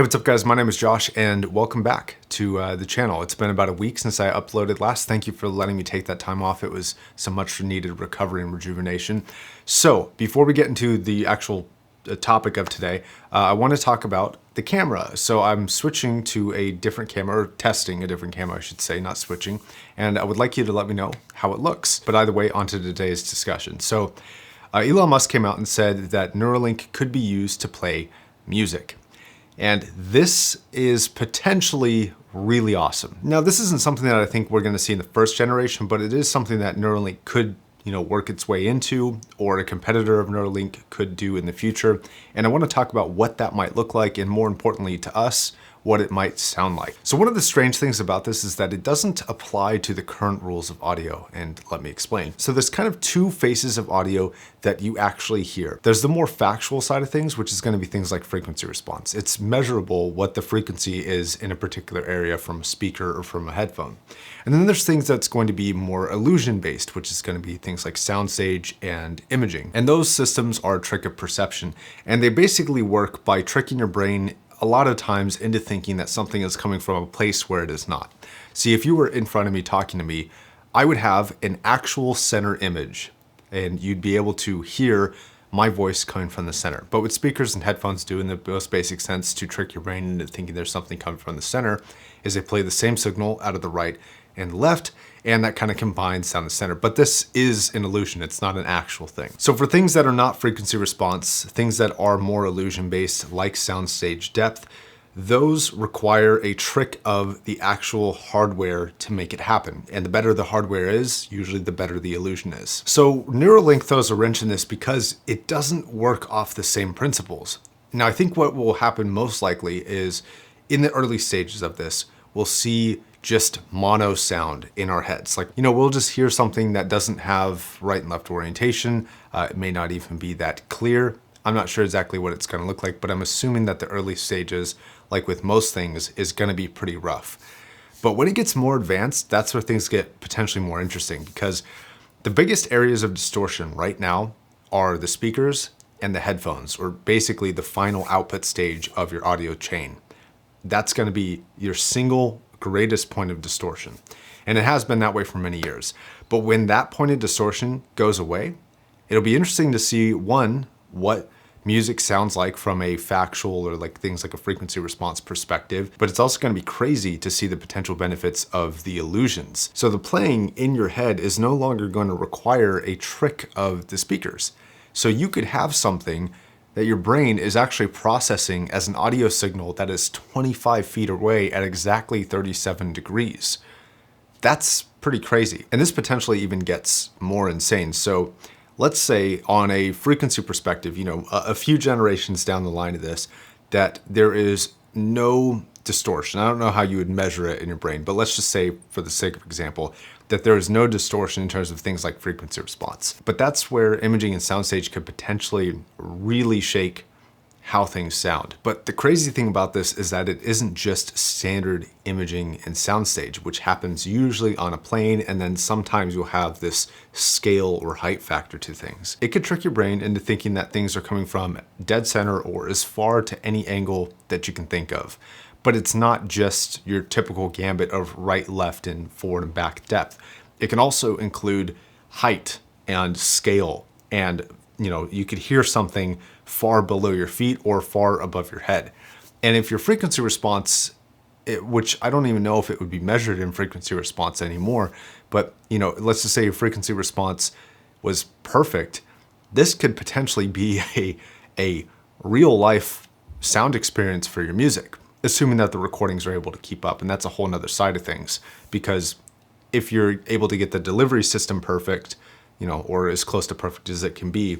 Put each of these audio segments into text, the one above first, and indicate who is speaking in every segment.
Speaker 1: Hey, what's up guys? My name is Josh and welcome back to the channel. It's been about a week since I uploaded last. Thank you for letting me take that time off. It was some much needed recovery and rejuvenation. So before we get into the actual topic of today, I want to talk about the camera. So I'm switching to a different camera, or testing a different camera, I should say, not switching. And I would like you to let me know how it looks. But either way, onto today's discussion. So Elon Musk came out and said that Neuralink could be used to play music. And this is potentially really awesome. Now, this isn't something that I think we're going to see in the first generation, but it is something that Neuralink could, work its way into, or a competitor of Neuralink could do in the future. And I want to talk about what that might look like, and more importantly to us, what it might sound like. So one of the strange things about this is that it doesn't apply to the current rules of audio, and let me explain. So there's kind of two faces of audio that you actually hear. There's the more factual side of things, which is going to be things like frequency response. It's measurable what the frequency is in a particular area from a speaker or from a headphone. And then there's things that's going to be more illusion-based, which is going to be things like soundstage and imaging. And those systems are a trick of perception, and they basically work by tricking your brain a lot of times into thinking that something is coming from a place where it is not. See, if you were in front of me talking to me, I would have an actual center image and you'd be able to hear my voice coming from the center. But what speakers and headphones do in the most basic sense to trick your brain into thinking there's something coming from the center is they play the same signal out of the right and left, and that kind of combines down the center. But this is an illusion, it's not an actual thing. So for things that are not frequency response, things that are more illusion-based, like soundstage depth, those require a trick of the actual hardware to make it happen. And the better the hardware is, usually the better the illusion is. So Neuralink throws a wrench in this because it doesn't work off the same principles. Now, I think what will happen most likely is in the early stages of this, we'll see just mono sound in our heads. Like, we'll just hear something that doesn't have right and left orientation. It may not even be that clear. I'm not sure exactly what it's going to look like, but I'm assuming that the early stages, like with most things, is going to be pretty rough. But when it gets more advanced, that's where things get potentially more interesting, because the biggest areas of distortion right now are the speakers and the headphones, or basically the final output stage of your audio chain. That's going to be your single greatest point of distortion. And it has been that way for many years. But when that point of distortion goes away, it'll be interesting to see, one, what music sounds like from a factual or like things like a frequency response perspective, but it's also going to be crazy to see the potential benefits of the illusions. So the playing in your head is no longer going to require a trick of the speakers. So you could have something that your brain is actually processing as an audio signal that is 25 feet away at exactly 37 degrees. That's pretty crazy. And this potentially even gets more insane. So let's say on a frequency perspective, a few generations down the line of this, that there is no distortion. I don't know how you would measure it in your brain, but let's just say, for the sake of example, that there is no distortion in terms of things like frequency response. But that's where imaging and soundstage could potentially really shake how things sound. But the crazy thing about this is that it isn't just standard imaging and soundstage, which happens usually on a plane, and then sometimes you'll have this scale or height factor to things. It could trick your brain into thinking that things are coming from dead center or as far to any angle that you can think of. But it's not just your typical gambit of right, left, and forward and back depth. It can also include height and scale, and you could hear something far below your feet or far above your head. And if your frequency response, which I don't even know if it would be measured in frequency response anymore, but let's just say your frequency response was perfect, this could potentially be a real life sound experience for your music, assuming that the recordings are able to keep up. And that's a whole nother side of things, because if you're able to get the delivery system perfect, or as close to perfect as it can be,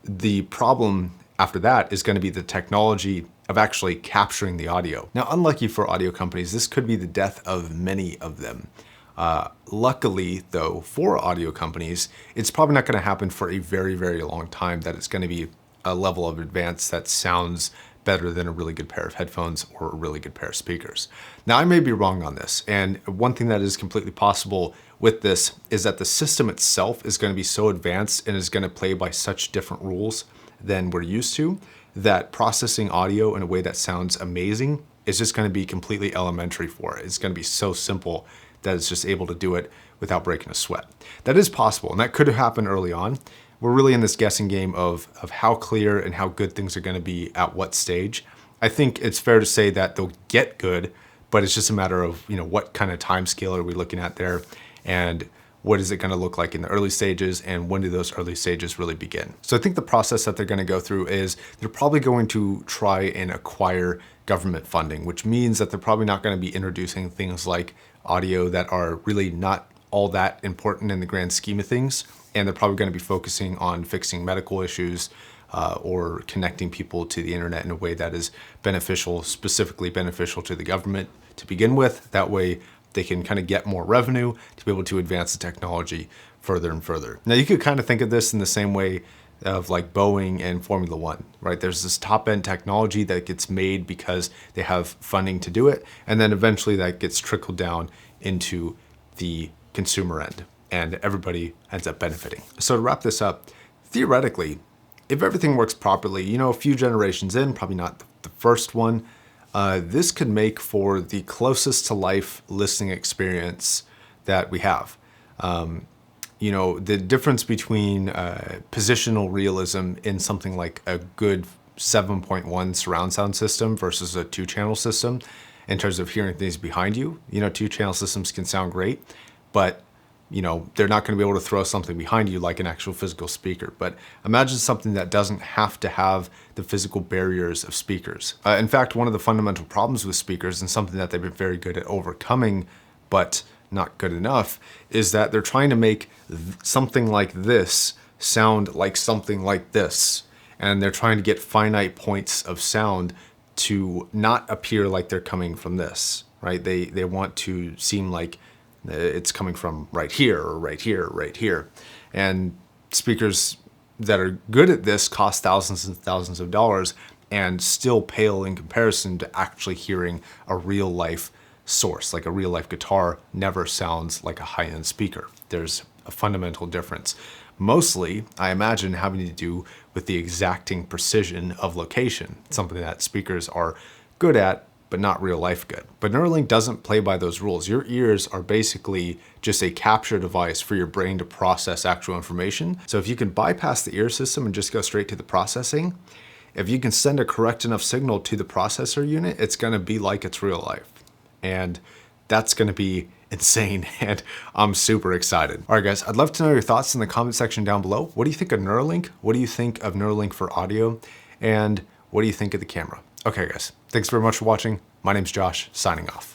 Speaker 1: the problem after that is going to be the technology of actually capturing the audio. Now, unlucky for audio companies, this could be the death of many of them. Luckily, though, for audio companies, it's probably not going to happen for a very, very long time, that it's going to be a level of advance that sounds better than a really good pair of headphones or a really good pair of speakers. Now, I may be wrong on this, and one thing that is completely possible with this is that the system itself is going to be so advanced and is going to play by such different rules than we're used to, that processing audio in a way that sounds amazing is just going to be completely elementary for it. It's going to be so simple that it's just able to do it without breaking a sweat. That is possible, and that could have happened early on. We're really in this guessing game of how clear and how good things are going to be at what stage. I think it's fair to say that they'll get good, but it's just a matter of, what kind of time scale are we looking at there, and what is it going to look like in the early stages, and when do those early stages really begin? So I think the process that they're going to go through is they're probably going to try and acquire government funding, which means that they're probably not going to be introducing things like audio that are really not all that important in the grand scheme of things. And they're probably going to be focusing on fixing medical issues or connecting people to the internet in a way that is beneficial, specifically beneficial to the government to begin with. That way they can kind of get more revenue to be able to advance the technology further and further. Now you could kind of think of this in the same way of like Boeing and Formula One, right? There's this top end technology that gets made because they have funding to do it. And then eventually that gets trickled down into the consumer end and everybody ends up benefiting. So to wrap this up, theoretically, if everything works properly, a few generations in, probably not the first one, this could make for the closest to life listening experience that we have. The difference between positional realism in something like a good 7.1 surround sound system versus a 2-channel system in terms of hearing things behind you. 2-channel systems can sound great, but they're not going to be able to throw something behind you like an actual physical speaker. But imagine something that doesn't have to have the physical barriers of speakers. In fact, one of the fundamental problems with speakers, and something that they've been very good at overcoming, but not good enough, is that they're trying to make something like this sound like something like this. And they're trying to get finite points of sound to not appear like they're coming from this, right? They want to seem like it's coming from right here or right here or right here. And speakers that are good at this cost thousands and thousands of dollars and still pale in comparison to actually hearing a real life source. Like a real life guitar never sounds like a high-end speaker. There's a fundamental difference. Mostly, I imagine, having to do with the exacting precision of location, something that speakers are good at, but not real life good. But Neuralink doesn't play by those rules. Your ears are basically just a capture device for your brain to process actual information. So if you can bypass the ear system and just go straight to the processing, if you can send a correct enough signal to the processor unit, it's gonna be like it's real life. And that's gonna be insane, and I'm super excited. All right, guys, I'd love to know your thoughts in the comment section down below. What do you think of Neuralink? What do you think of Neuralink for audio? And what do you think of the camera? Okay, guys, thanks very much for watching. My name's Josh, signing off.